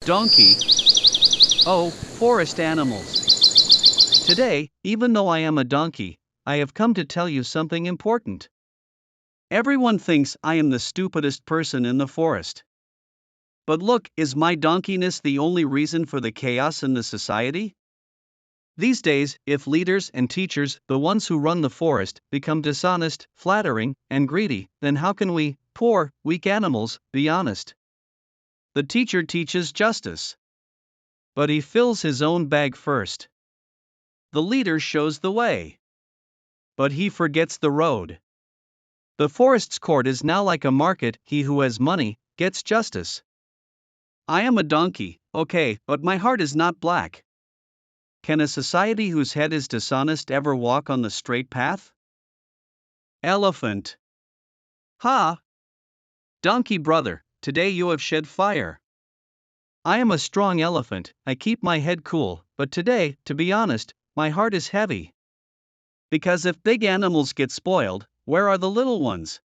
Donkey. Oh, forest animals. Today, even though I am a donkey, I have come to tell you something important. Everyone thinks I am the stupidest person in the forest. But look, is my donkeyness the only reason for the chaos in the society? These days, if leaders and teachers, the ones who run the forest, become dishonest, flattering, and greedy, then how can we, poor, weak animals, be honest? The teacher teaches justice. But he fills his own bag first. The leader shows the way. But he forgets the road. The forest's court is now like a market, he who has money, gets justice. I am a donkey, okay, but my heart is not black. Can a society whose head is dishonest ever walk on the straight path? Elephant. Ha! Donkey brother, today you have shed fire. I am a strong elephant, I keep my head cool, but today, to be honest, my heart is heavy. Because if big animals get spoiled, where are the little ones?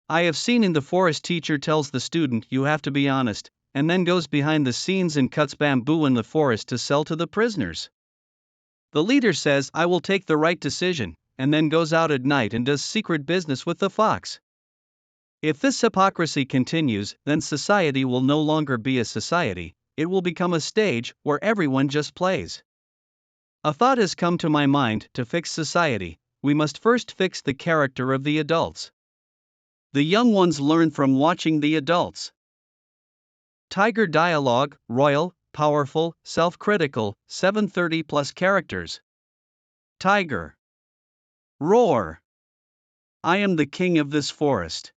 I have seen in the forest teacher tells the student you have to be honest, and then goes behind the scenes and cuts bamboo in the forest to sell to the prisoners. The leader says I will take the right decision, and then goes out at night and does secret business with the fox. If this hypocrisy continues, then society will no longer be a society, it will become a stage where everyone just plays. A thought has come to my mind: to fix society, we must first fix the character of the adults. The young ones learn from watching the adults. Tiger dialogue, royal, powerful, self-critical, 730 plus characters. Tiger. Roar. I am the king of this forest.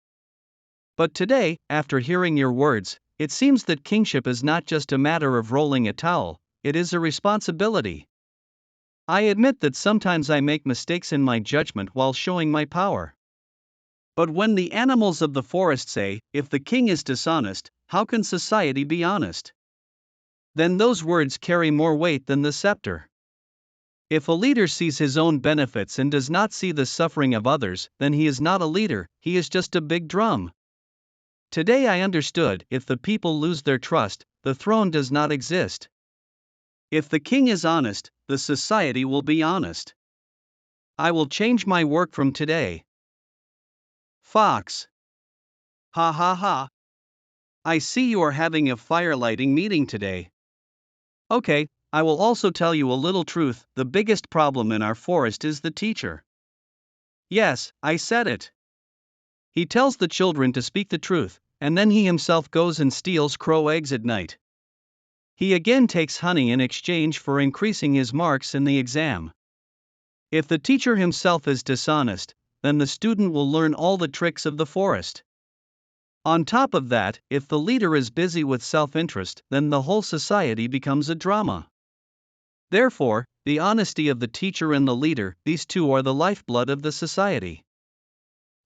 But today, after hearing your words, it seems that kingship is not just a matter of rolling a towel, it is a responsibility. I admit that sometimes I make mistakes in my judgment while showing my power. But when the animals of the forest say, if the king is dishonest, how can society be honest? Then those words carry more weight than the scepter. If a leader sees his own benefits and does not see the suffering of others, then he is not a leader, he is just a big drum. Today I understood, if the people lose their trust, the throne does not exist. If the king is honest, the society will be honest. I will change my work from today. Fox. Ha ha ha. I see you are having a firelighting meeting today. Okay, I will also tell you a little truth: the biggest problem in our forest is the teacher. Yes, I said it. He tells the children to speak the truth, and then he himself goes and steals crow eggs at night. He again takes honey in exchange for increasing his marks in the exam. If the teacher himself is dishonest, then the student will learn all the tricks of the forest. On top of that, if the leader is busy with self-interest, then the whole society becomes a drama. Therefore, the honesty of the teacher and the leader, these two are the lifeblood of the society.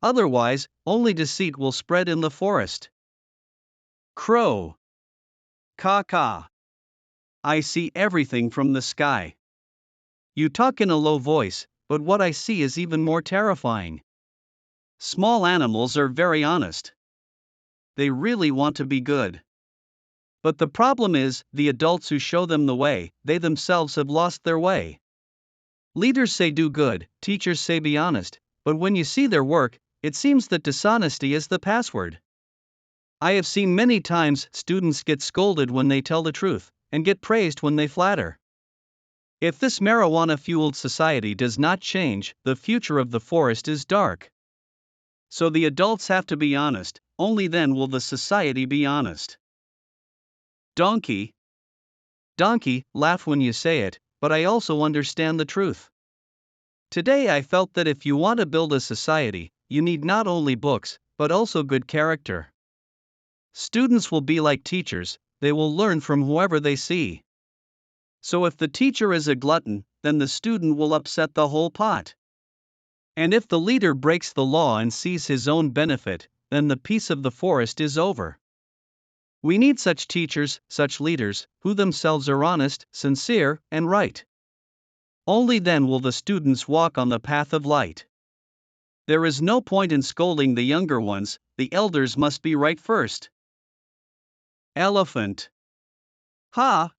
Otherwise, only deceit will spread in the forest. Crow. Caw-caw. I see everything from the sky. You talk in a low voice, but what I see is even more terrifying. Small animals are very honest. They really want to be good. But the problem is, the adults who show them the way, they themselves have lost their way. Leaders say do good, teachers say be honest, but when you see their work, it seems that dishonesty is the password. I have seen many times students get scolded when they tell the truth, and get praised when they flatter. If this marijuana-fueled society does not change, the future of the forest is dark. So the adults have to be honest, only then will the society be honest. Donkey. Donkey, laugh when you say it, but I also understand the truth. Today I felt that if you want to build a society, you need not only books, but also good character. Students will be like teachers, they will learn from whoever they see. So if the teacher is a glutton, then the student will upset the whole pot. And if the leader breaks the law and sees his own benefit, then the peace of the forest is over. We need such teachers, such leaders, who themselves are honest, sincere, and right. Only then will the students walk on the path of light. There is no point in scolding the younger ones, the elders must be right first. Elephant. Ha!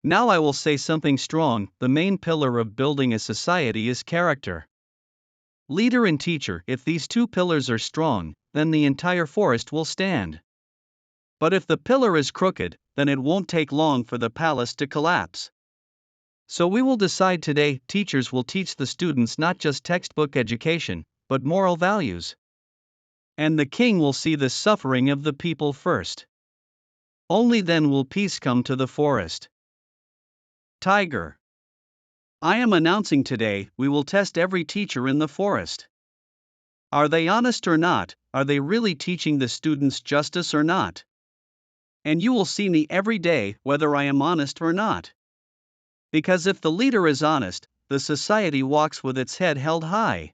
Now I will say something strong. The main pillar of building a society is character. Leader and teacher, if these two pillars are strong, then the entire forest will stand. But if the pillar is crooked, then it won't take long for the palace to collapse. So we will decide today. Teachers will teach the students not just textbook education, but moral values. And the king will see the suffering of the people first. Only then will peace come to the forest. Tiger. I am announcing today we will test every teacher in the forest. Are they honest or not? Are they really teaching the students justice or not? And you will see me every day whether I am honest or not. Because if the leader is honest, the society walks with its head held high.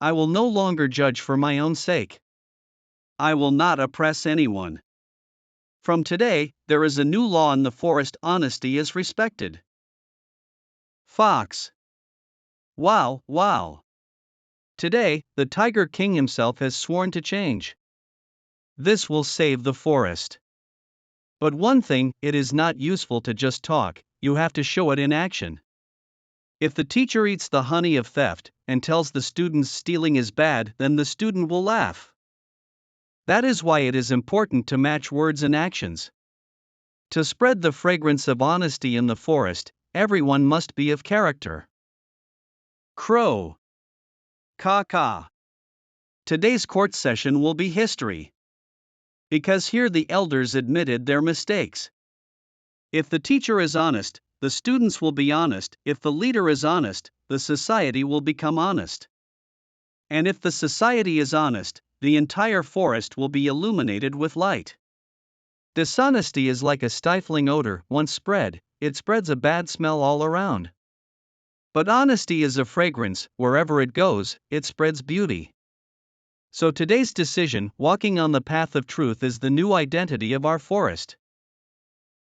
I will no longer judge for my own sake. I will not oppress anyone. From today, there is a new law in the forest: honesty is respected. Fox. Wow, wow. Today, the Tiger King himself has sworn to change. This will save the forest. But one thing, it is not useful to just talk, you have to show it in action. If the teacher eats the honey of theft and tells the students stealing is bad, then the student will laugh. That is why it is important to match words and actions. To spread the fragrance of honesty in the forest, everyone must be of character. Crow. Caw-caw. Today's court session will be history. Because here the elders admitted their mistakes. If the teacher is honest, the students will be honest. If the leader is honest, the society will become honest. And if the society is honest, the entire forest will be illuminated with light. Dishonesty is like a stifling odor. Once spread, it spreads a bad smell all around. But honesty is a fragrance. Wherever it goes, it spreads beauty. So today's decision, walking on the path of truth, is the new identity of our forest.